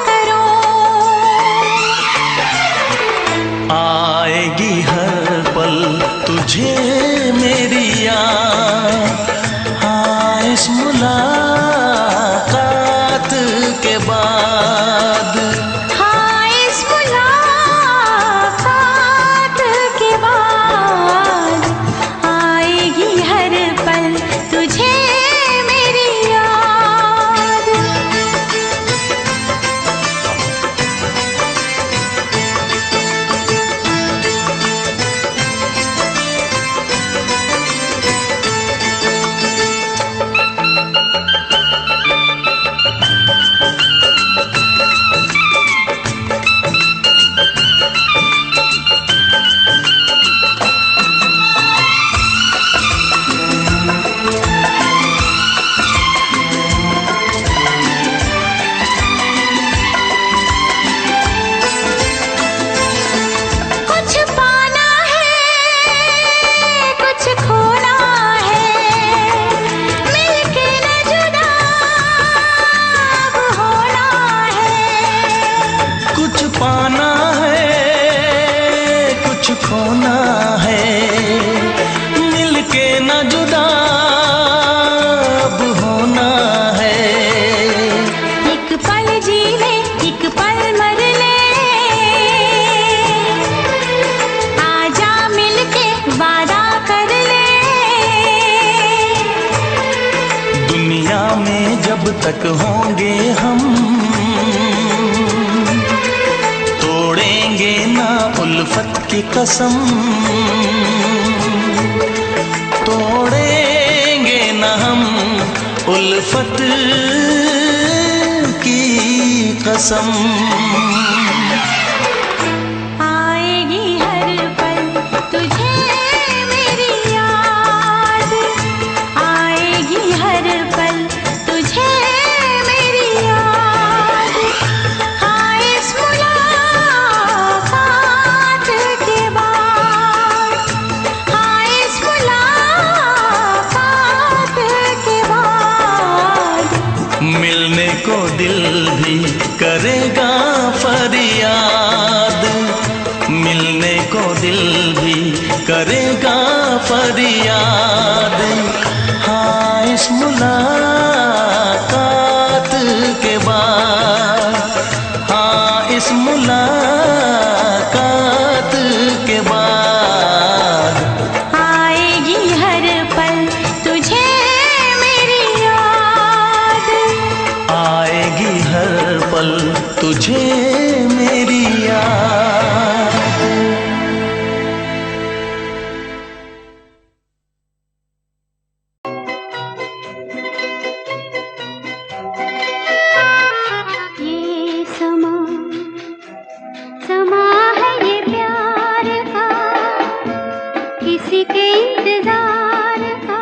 S2: करूं।
S1: आएगी हर पल तुझे मेरी याद, हाँ इस मुलाकात के बाद।
S2: हाँ इस मुलाकात के बाद आएगी हर पल तुझे मेरी याद।
S1: खोना है, मिलके न जुदा अब होना है।
S2: एक पल जी ले एक पल मर ले, आजा मिलके वादा कर ले।
S1: दुनिया में जब तक होंगे हम, तोड़ेंगे ना उल्फत की कसम, तोड़ेंगे ना हम उल्फत की कसम।
S2: आएगी हर पल तुझे मेरी याद, आएगी हर पल तुझे मेरी याद। हाँ इस मुलाकात के बाद, हाँ इस मुलाकात के बाद,
S1: मिलने को दिल भी करेगा फरियाद, मिलने को दिल भी करेगा फरियाद। हाँ इस मुलाकात के बाद, हाँ इस मुलाकात के बाद,
S2: आएगी हर पल तुझे मेरी याद,
S1: आएगी हर पल तुझे मेरी याद।
S2: ये समा समा है ये प्यार का, किसी के इंतजार का।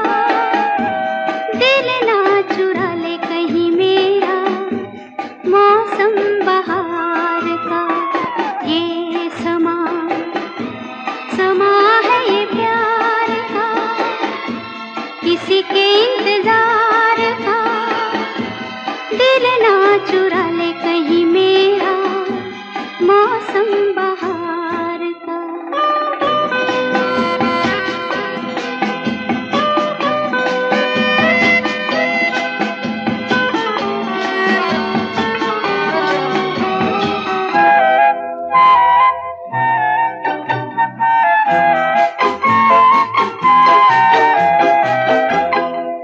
S2: दिल ना चुरा ले कहीं मेरा मौसम बहार का। ये समा समा है ये प्यार का, किसी के इंतजार का। दिल ना चुरा ले कहीं मेरा मौसम बहार का।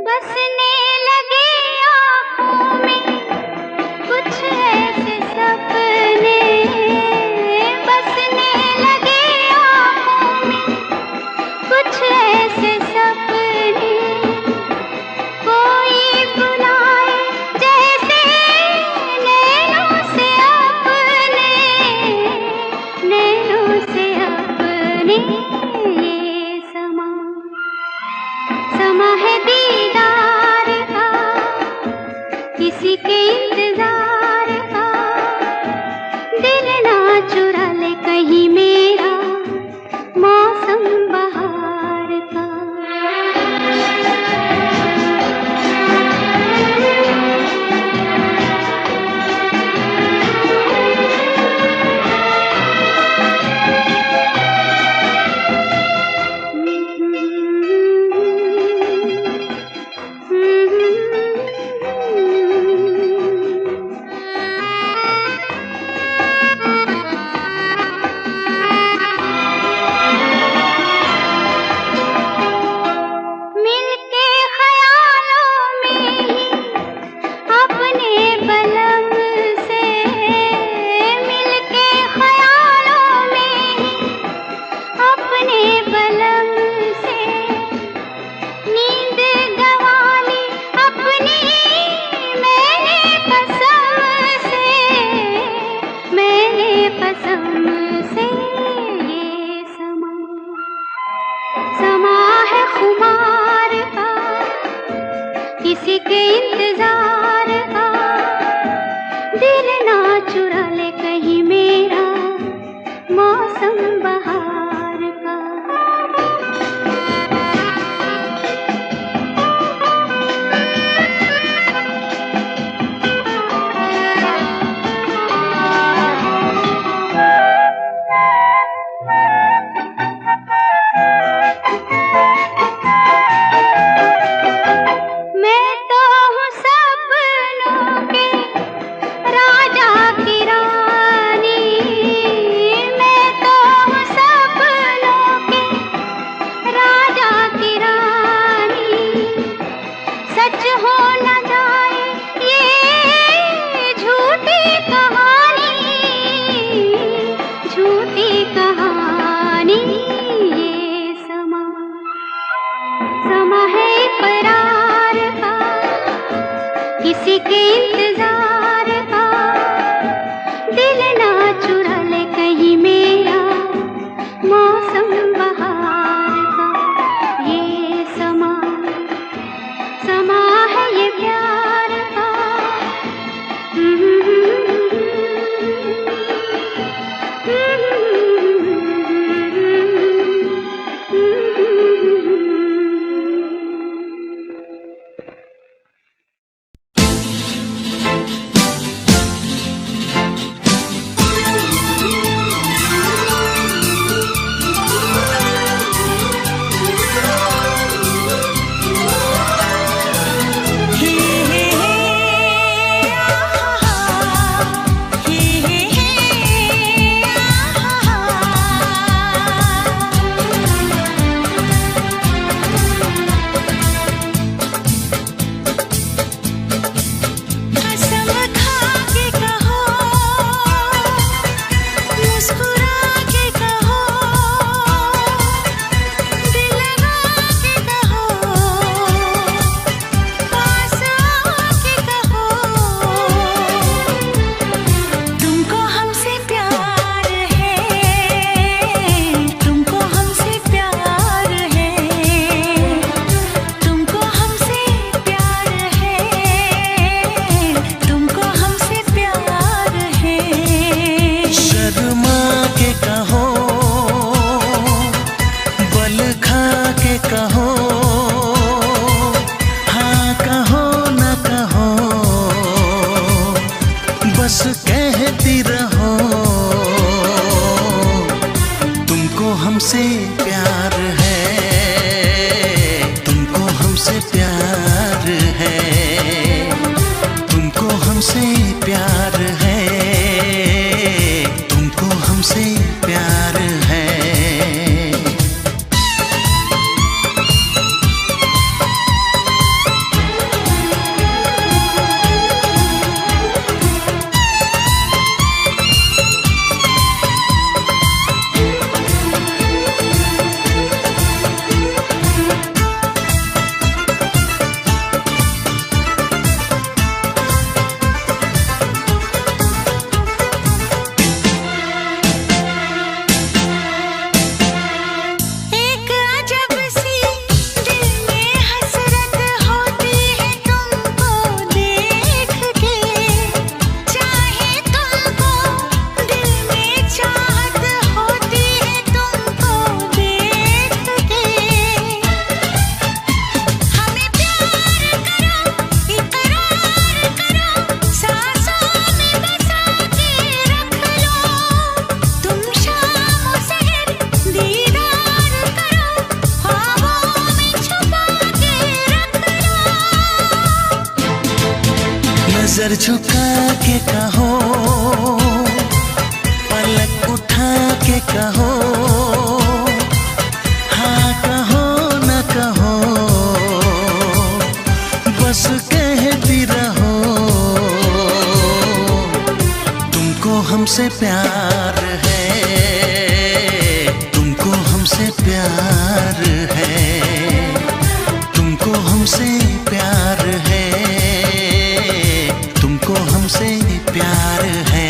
S2: बसने लगे आँखों में कुछ ऐसे सपने, बसने लगे आँखों में कुछ ऐसे सपने। कोई बुलाए जैसे नैनों से अपने, नैनों से अपने। ये समा समा है दीदार का, किसी के इंतजार का। दिल ना चुरा ले कहीं मेरा मौसम बहार का। मिलके ख्यालों में ही अपने बलम से, मिलके ख्यालों में ही अपने बलम से। नींद गंवा ली अपनी मैंने कसम से, मैंने कसम से। ये समा समा है खुमार का, किसी के इंतजार का। दिल ना चुरा ले कहीं मेरा मौसम बहार का। के इंतजार का, दिल ना चुरा ले कहीं मेरा मौसम बहार का। ये समा समा है ये प्यार का।
S1: हमसे प्यार है, तुमको हमसे प्यार है, तुमको हमसे प्यार है, तुमको हमसे प्यार है। नजर झुका के कहो, पलक उठा के कहो, हाँ कहो न कहो, बस कहती रहो। तुमको हमसे प्यार है, तुमको हमसे प्यार है, तुमको हमसे प्यार है, तुमको हमसे प्यार है।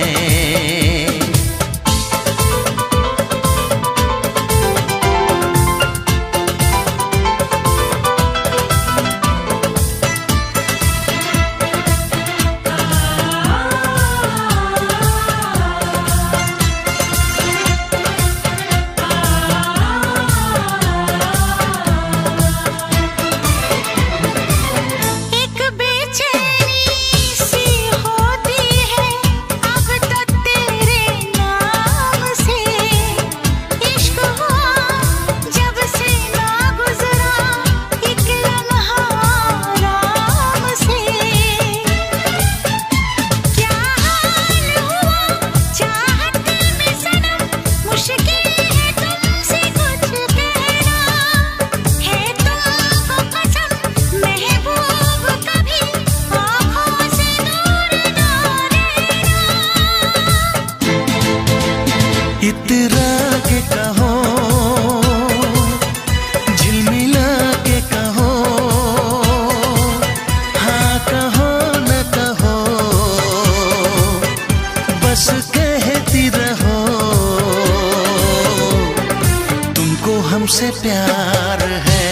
S1: हमसे प्यार है,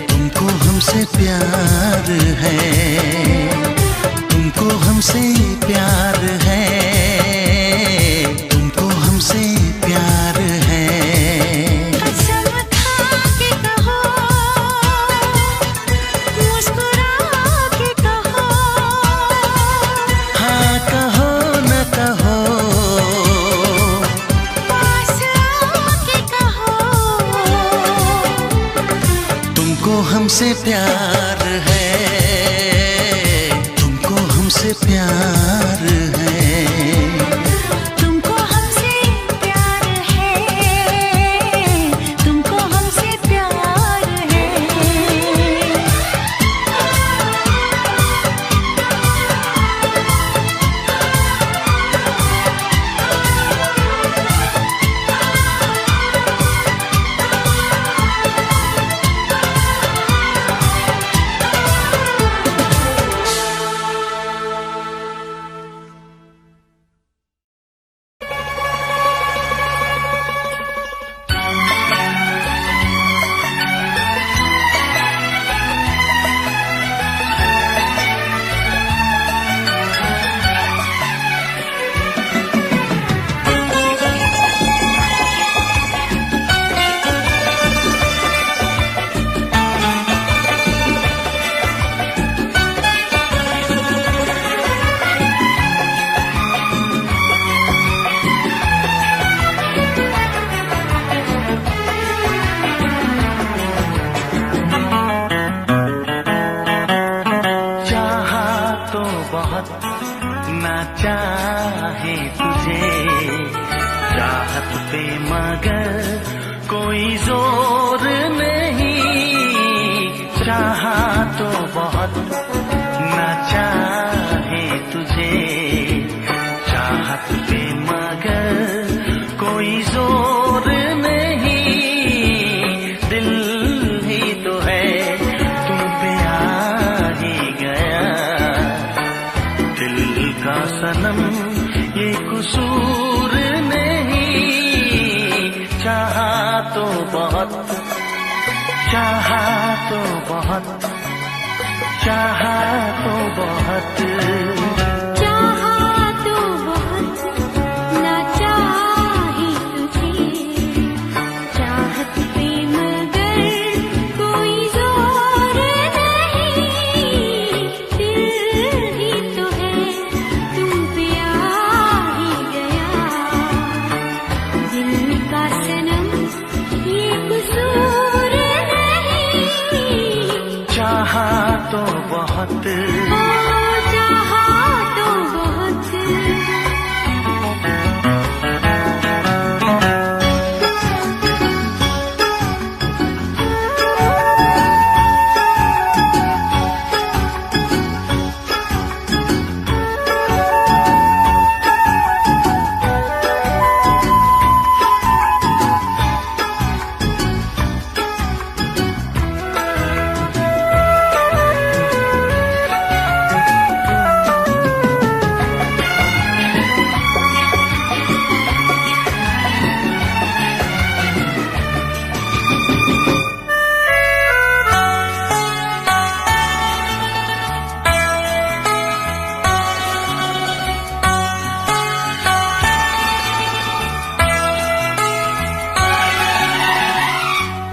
S1: तुमको हमसे प्यार है, तुमको हमसे प्यार है, तुमको हमसे प्यार है।
S2: कसम खा के कहो, मुस्कुरा के कहो,
S1: हाँ कहो न कहो,
S2: पास आके कहो,
S1: तुमको हमसे प्यार है, तुमको हमसे प्यार है।
S2: तुमको हमसे प्यार है, तुमको हमसे प्यार है।
S1: ना चाहे तुझे चाहत पे मगर कोई जोर नहीं, चाहा तो बहुत ना चाहे तुझे चाहत पे मगर कोई जोर नहीं, दिल ही तो है तुम पे आ ही गया, दिल का सनम ये कसूर नहीं, चाहा तो बहुत, चाहा तो बहुत, चाहा तो बहुत,
S2: चाहा तो बहुत ना चाहे तुझे चाहत पे मगर कोई जोर नहीं, दिल ही तो है तुम पे आ ही गया, दिल का सनम ये कसूर नहीं,
S1: चाहा तो बहुत,
S2: चाहा तो बहुत।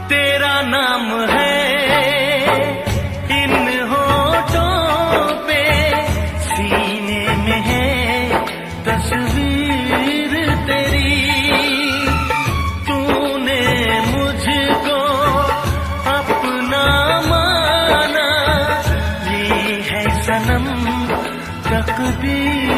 S1: तेरा नाम है इन होठों पे, सीने में है तस्वीर तेरी, तूने मुझको अपना माना, ये है सनम तकदीर